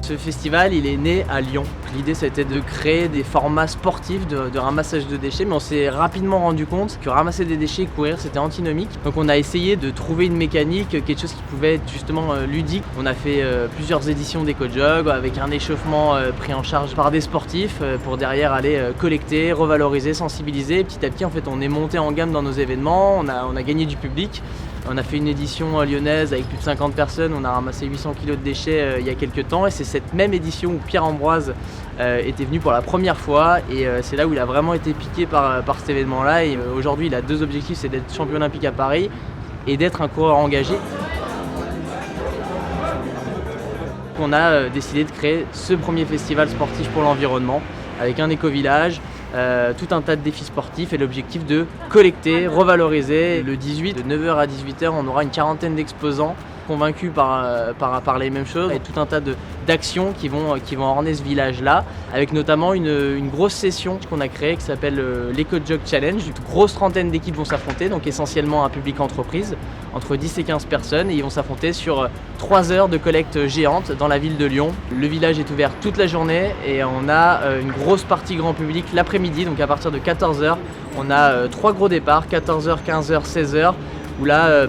Ce festival, il est né à Lyon. L'idée, c'était de créer des formats sportifs de ramassage de déchets, mais on s'est rapidement rendu compte que ramasser des déchets et courir, c'était antinomique. Donc on a essayé de trouver une mécanique, quelque chose qui pouvait être justement ludique. On a fait plusieurs éditions d'éco-jog avec un échauffement pris en charge par des sportifs pour derrière aller collecter, revaloriser, sensibiliser. Et petit à petit, en fait, on est monté en gamme dans nos événements, on a gagné du public. On a fait une édition lyonnaise avec plus de 50 personnes, on a ramassé 800 kg de déchets il y a quelques temps et c'est cette même édition où Pierre Ambroise était venu pour la première fois et c'est là où il a vraiment été piqué par cet événement-là et aujourd'hui il a deux objectifs, c'est d'être champion olympique à Paris et d'être un coureur engagé. On a décidé de créer ce premier festival sportif pour l'environnement avec un éco-village, tout un tas de défis sportifs et l'objectif de collecter, revaloriser. Le 18, de 9h à 18h, on aura une quarantaine d'exposants convaincus par les mêmes choses et tout un tas d'actions qui vont orner ce village-là, avec notamment une grosse session qu'on a créée qui s'appelle l'Eco-Jog Challenge. Une grosse trentaine d'équipes vont s'affronter, donc essentiellement un public entreprise, entre 10 et 15 personnes, et ils vont s'affronter sur 3 heures de collecte géante dans la ville de Lyon. Le village est ouvert toute la journée et on a une grosse partie grand public l'après-midi, donc à partir de 14h, on a 3 gros départs, 14h, 15h, 16h, où là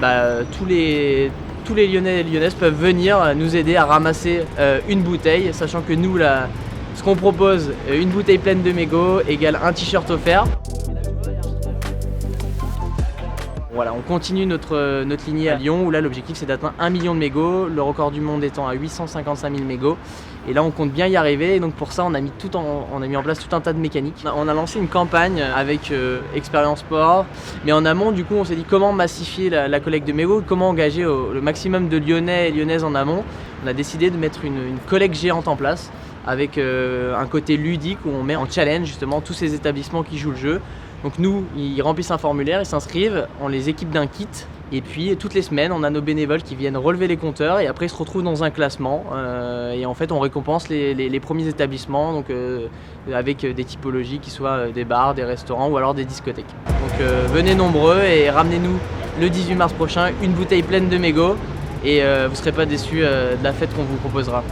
tous les Lyonnais et Lyonnaises peuvent venir nous aider à ramasser une bouteille, sachant que nous, là, ce qu'on propose, une bouteille pleine de mégots égale un t-shirt offert. Voilà, on continue notre lignée à Lyon où là l'objectif c'est d'atteindre 1 million de mégots, le record du monde étant à 855 000 mégots. Et là on compte bien y arriver et donc pour ça on a mis en place tout un tas de mécaniques. On a lancé une campagne avec Expérience Sport, mais en amont du coup on s'est dit comment massifier la collecte de mégots, comment engager le maximum de Lyonnais et Lyonnaises en amont. On a décidé de mettre une collecte géante en place avec un côté ludique où on met en challenge justement tous ces établissements qui jouent le jeu. Donc nous, ils remplissent un formulaire, ils s'inscrivent, on les équipe d'un kit et puis toutes les semaines on a nos bénévoles qui viennent relever les compteurs et après ils se retrouvent dans un classement et en fait on récompense les premiers établissements donc, avec des typologies qui soient des bars, des restaurants ou alors des discothèques. Donc venez nombreux et ramenez-nous le 18 mars prochain une bouteille pleine de mégots et vous ne serez pas déçus de la fête qu'on vous proposera.